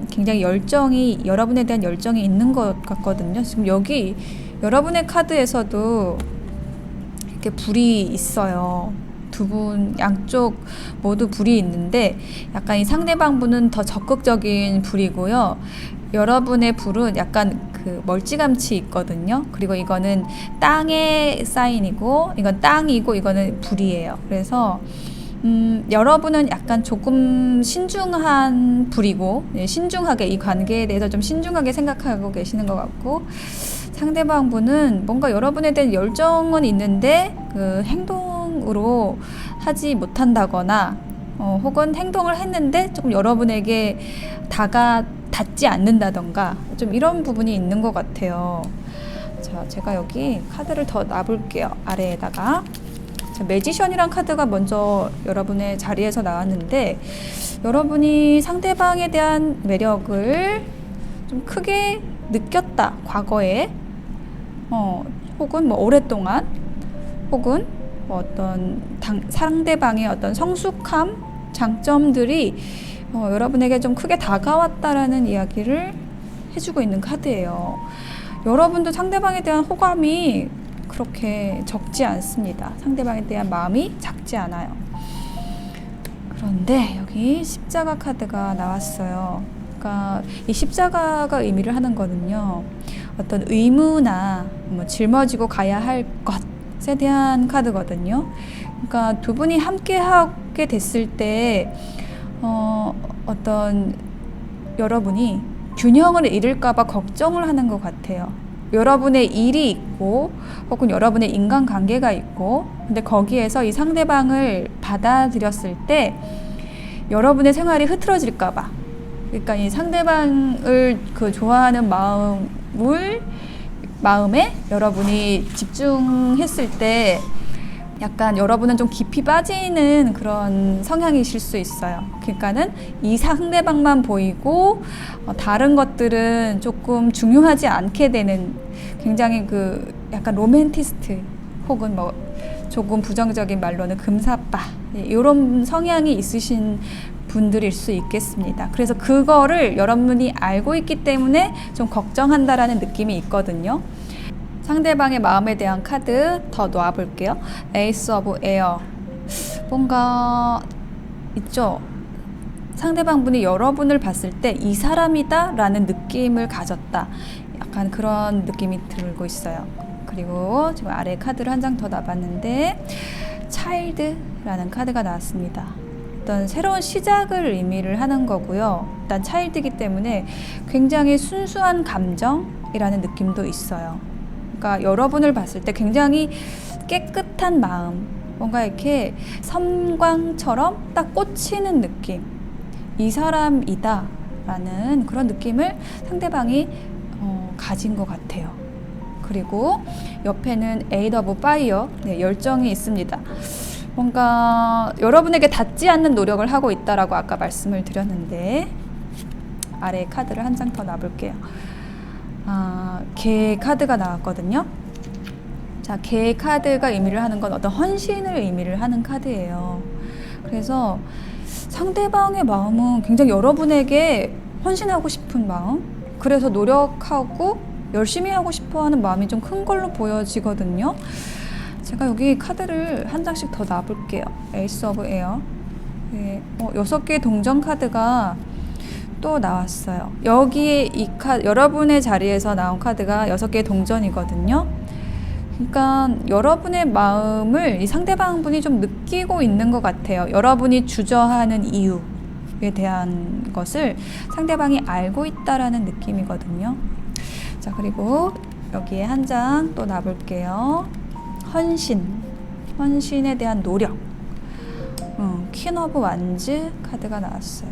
굉장히 여러분에 대한 열정이 있는 것 같거든요. 지금 여기 여러분의 카드에서도 이렇게 불이 있어요. 두 분 양쪽 모두 불이 있는데 약간 이 상대방 분은 더 적극적인 불이고요. 여러분의 불은 약간 그 멀찌감치 있거든요. 그리고 이거는 땅의 사인이고 이건 땅이고 이거는 불이에요. 그래서 여러분은 약간 조금 신중한 불이고 신중하게 이 관계에 대해서 좀 신중하게 생각하고 계시는 것 같고, 상대방 분은 뭔가 여러분에 대한 열정은 있는데 그 행동으로 하지 못한다거나 혹은 행동을 했는데 조금 여러분에게 닿지 않는다던가 좀 이런 부분이 있는 것 같아요. 자, 제가 여기 카드를 더 놔볼게요. 아래에다가. 자, 매지션이란 카드가 먼저 여러분의 자리에서 나왔는데, 여러분이 상대방에 대한 매력을 좀 크게 느꼈다, 과거에. 혹은 뭐 오랫동안, 혹은 뭐 어떤 상대방의 어떤 성숙함, 장점들이 여러분에게 좀 크게 다가왔다라는 이야기를 해주고 있는 카드예요. 여러분도 상대방에 대한 호감이 그렇게 적지 않습니다. 상대방에 대한 마음이 작지 않아요. 그런데 여기 십자가 카드가 나왔어요. 그러니까 이 십자가가 의미를 하는 거는요, 어떤 의무나 뭐 짊어지고 가야 할 것에 대한 카드거든요. 그러니까 두 분이 함께 하게 됐을 때 어떤 여러분이 균형을 잃을까봐 걱정을 하는 것 같아요. 여러분의 일이 있고 혹은 여러분의 인간관계가 있고, 근데 거기에서 이 상대방을 받아들였을 때 여러분의 생활이 흐트러질까봐, 그러니까 이 상대방을 좋아하는 마음에 여러분이 집중했을 때 약간 여러분은 좀 깊이 빠지는 그런 성향이실 수 있어요. 그러니까는 이 상대방만 보이고 다른 것들은 조금 중요하지 않게 되는, 굉장히 약간 로맨티스트 혹은 뭐 조금 부정적인 말로는 금사빠, 이런 성향이 있으신 분들일 수 있겠습니다. 그래서 그거를 여러분이 알고 있기 때문에 좀 걱정한다라는 느낌이 있거든요. 상대방의 마음에 대한 카드 더 놓아볼게요. 에이스 오브 에어. 뭔가 있죠? 상대방 분이 여러분을 봤을 때 이 사람이다 라는 느낌을 가졌다, 약간 그런 느낌이 들고 있어요. 그리고 지금 아래 카드를 한 장 더 놔봤는데 차일드라는 카드가 나왔습니다. 어떤 새로운 시작을 의미를 하는 거고요. 일단 차일드이기 때문에 굉장히 순수한 감정이라는 느낌도 있어요. 그러니까 여러분을 봤을 때 굉장히 깨끗한 마음, 뭔가 이렇게 섬광처럼 딱 꽂히는 느낌, 이 사람이다 라는 그런 느낌을 상대방이 가진 것 같아요. 그리고 옆에는 에이드 오브 파이어, 열정이 있습니다. 뭔가 여러분에게 닿지 않는 노력을 하고 있다라고 아까 말씀을 드렸는데, 아래 카드를 한 장 더 놔볼게요. 개 카드가 나왔거든요. 자, 개 카드가 의미를 하는 건 어떤 헌신을 의미를 하는 카드예요. 그래서 상대방의 마음은 굉장히 여러분에게 헌신하고 싶은 마음, 그래서 노력하고 열심히 하고 싶어 하는 마음이 좀 큰 걸로 보여지거든요. 제가 여기 카드를 한 장씩 더 놔볼게요. 에이스 오브 에어. 6개의 동전 카드가 또 나왔어요. 여기에 여러분의 자리에서 나온 카드가 6개의 동전이거든요. 그러니까 여러분의 마음을 이 상대방 분이 좀 느끼고 있는 것 같아요. 여러분이 주저하는 이유에 대한 것을 상대방이 알고 있다라는 느낌이거든요. 자, 그리고 여기에 한 장 또 놔볼게요. 헌신에 대한 노력. 퀸 오브 완즈 카드가 나왔어요.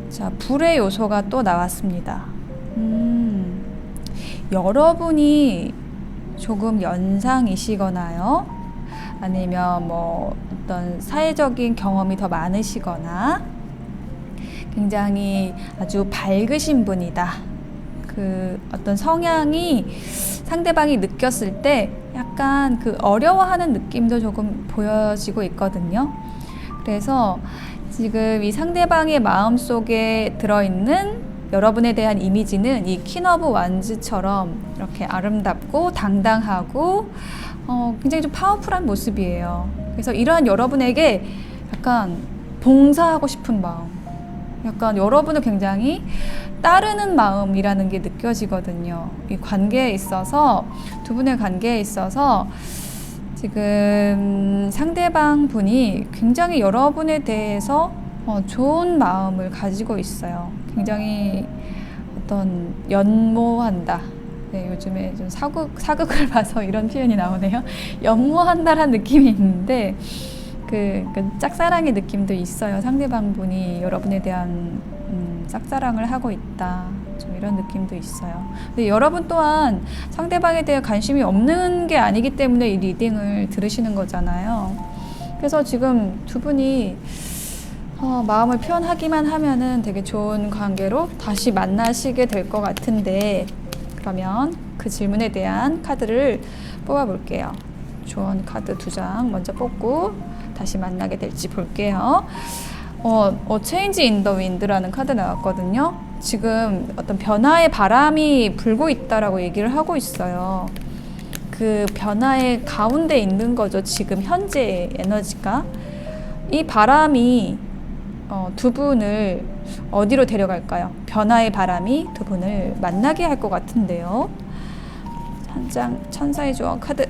자, 불의 요소가 또 나왔습니다. 여러분이 조금 연상이시거나요, 아니면 뭐 어떤 사회적인 경험이 더 많으시거나 굉장히 아주 밝으신 분이다, 그 어떤 성향이 상대방이 느꼈을 때 약간 그 어려워하는 느낌도 조금 보여지고 있거든요. 그래서 지금 이 상대방의 마음속에 들어있는 여러분에 대한 이미지는 이 퀸 오브 완즈처럼 이렇게 아름답고 당당하고 굉장히 좀 파워풀한 모습이에요. 그래서 이러한 여러분에게 약간 봉사하고 싶은 마음, 약간 여러분을 굉장히 따르는 마음이라는 게 느껴지거든요. 이 관계에 있어서, 두 분의 관계에 있어서 지금 상대방 분이 굉장히 여러분에 대해서 좋은 마음을 가지고 있어요. 굉장히 어떤 연모한다. 네, 요즘에 좀 사극을 봐서 이런 표현이 나오네요. 연모한다라는 느낌이 있는데 그 짝사랑의 느낌도 있어요. 상대방 분이 여러분에 대한 짝사랑을 하고 있다. 좀 이런 느낌도 있어요. 근데 여러분 또한 상대방에 대해 관심이 없는 게 아니기 때문에 이 리딩을 들으시는 거잖아요. 그래서 지금 두 분이 마음을 표현하기만 하면은 되게 좋은 관계로 다시 만나시게 될 것 같은데, 그러면 그 질문에 대한 카드를 뽑아볼게요. 조언 카드 2장 먼저 뽑고 다시 만나게 될지 볼게요. Change in the Wind라는 카드 나왔거든요. 지금 어떤 변화의 바람이 불고 있다라고 얘기를 하고 있어요. 그 변화의 가운데 있는 거죠. 지금 현재의 에너지가. 이 바람이 두 분을 어디로 데려갈까요? 변화의 바람이 두 분을 만나게 할 것 같은데요. 한 장 천사의 조언 카드.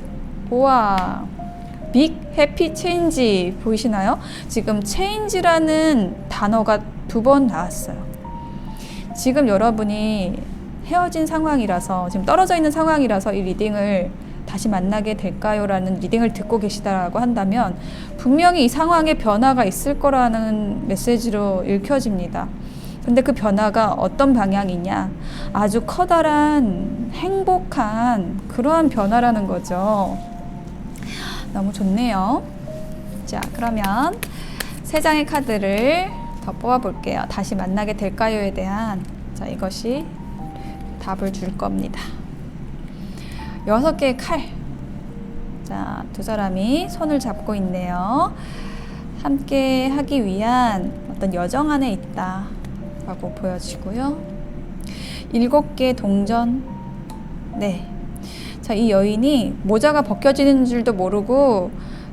우와, 빅 해피 체인지 보이시나요? 지금 체인지라는 단어가 2번 나왔어요. 지금 여러분이 헤어진 상황이라서, 지금 떨어져 있는 상황이라서 이 리딩을 다시 만나게 될까요? 라는 리딩을 듣고 계시다라고 한다면 분명히 이 상황에 변화가 있을 거라는 메시지로 읽혀집니다. 근데 그 변화가 어떤 방향이냐? 아주 커다란 행복한 그러한 변화라는 거죠. 너무 좋네요. 자, 그러면 3장의 카드를 더 뽑아볼게요. 다시 만나게 될까요에 대한, 자, 이것이 답을 줄 겁니다. 6개의 칼. 자, 두 사람이 손을 잡고 있네요. 함께 하기 위한 어떤 여정 안에 있다 라고 보여지고요. 7개의 동전. 네. 자, 이 여인이 모자가 벗겨지는 줄도 모르고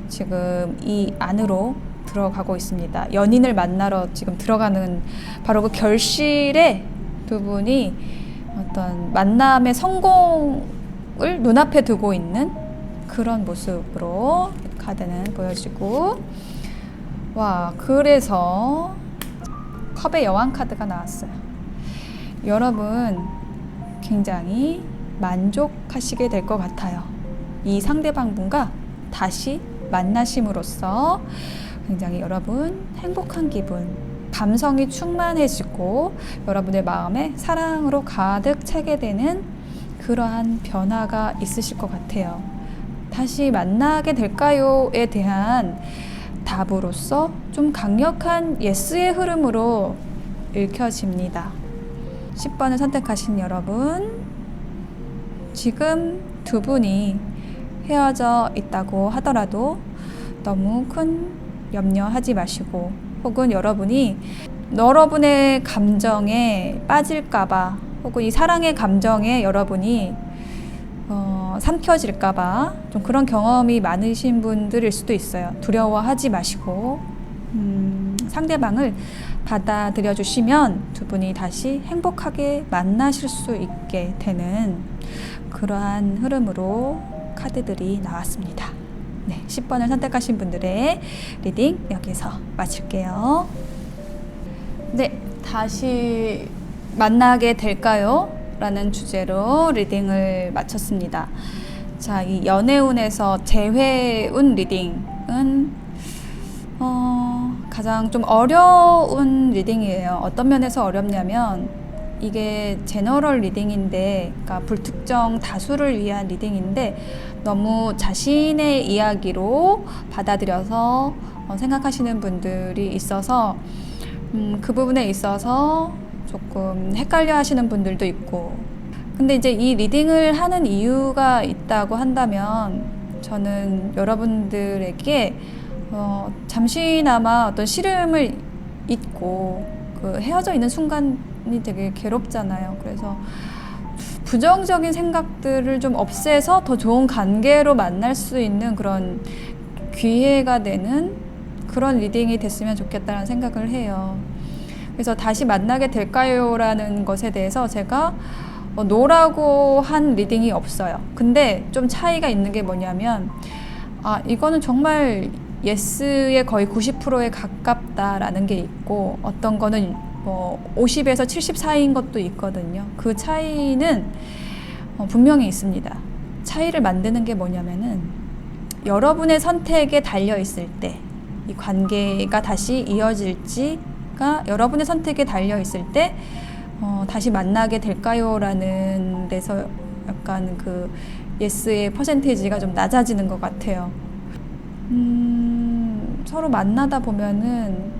지금 이 안으로 들어가고 있습니다. 연인을 만나러 지금 들어가는 바로 그 결실에 두 분이 어떤 만남의 성공을 눈앞에 두고 있는 그런 모습으로 카드는 보여지고, 와, 그래서 컵의 여왕 카드가 나왔어요. 여러분 굉장히 만족하시게 될 것 같아요. 이 상대방분과 다시 만나심으로써 굉장히 여러분 행복한 기분, 감성이 충만해지고 여러분의 마음에 사랑으로 가득 차게 되는 그러한 변화가 있으실 것 같아요. 다시 만나게 될까요에 대한 답으로서 좀 강력한 예스의 흐름으로 읽혀집니다. 10번을 선택하신 여러분, 지금 두 분이 헤어져 있다고 하더라도 너무 큰 염려하지 마시고, 혹은 여러분이 여러분의 감정에 빠질까봐, 혹은 이 사랑의 감정에 여러분이 삼켜질까봐 좀 그런 경험이 많으신 분들일 수도 있어요. 두려워하지 마시고 상대방을 받아들여 주시면 두 분이 다시 행복하게 만나실 수 있게 되는 그러한 흐름으로 카드들이 나왔습니다. 네, 10번을 선택하신 분들의 리딩 여기서 마칠게요. 네, 다시 만나게 될까요? 라는 주제로 리딩을 마쳤습니다. 자, 이 연애운에서 재회운 리딩은 가장 좀 어려운 리딩이에요. 어떤 면에서 어렵냐면 이게 제너럴 리딩인데, 그러니까 불특정 다수를 위한 리딩인데 너무 자신의 이야기로 받아들여서 생각하시는 분들이 있어서 그 부분에 있어서 조금 헷갈려 하시는 분들도 있고, 근데 이제 이 리딩을 하는 이유가 있다고 한다면 저는 여러분들에게 잠시나마 어떤 시름을 잊고 그 헤어져 있는 순간이 되게 괴롭잖아요. 그래서 부정적인 생각들을 좀 없애서 더 좋은 관계로 만날 수 있는 그런 기회가 되는 그런 리딩이 됐으면 좋겠다는 생각을 해요. 그래서 다시 만나게 될까요? 라는 것에 대해서 제가 노라고 한 리딩이 없어요. 근데 좀 차이가 있는 게 뭐냐면 이거는 정말 예스의 거의 90%에 가깝다라는 게 있고 어떤 거는 50에서 70 사이인 것도 있거든요. 그 차이는 분명히 있습니다. 차이를 만드는 게 뭐냐면은 여러분의 선택에 달려 있을 때 이 관계가 다시 이어질지가 여러분의 선택에 달려 있을 때 다시 만나게 될까요? 라는 데서 약간 그 예스의 퍼센테이지가 좀 낮아지는 것 같아요. 서로 만나다 보면은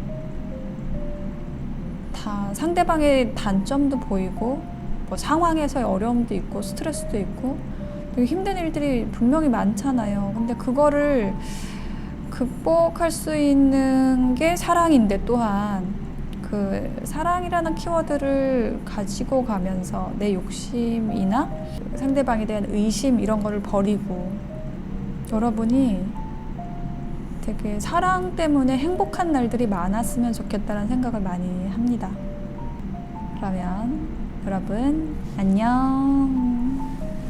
다 상대방의 단점도 보이고 뭐 상황에서의 어려움도 있고 스트레스도 있고 되게 힘든 일들이 분명히 많잖아요. 근데 그거를 극복할 수 있는 게 사랑인데 또한 그 사랑이라는 키워드를 가지고 가면서 내 욕심이나 상대방에 대한 의심 이런 거를 버리고 여러분이 되게 사랑 때문에 행복한 날들이 많았으면 좋겠다는 생각을 많이 합니다. 그러면 여러분 안녕.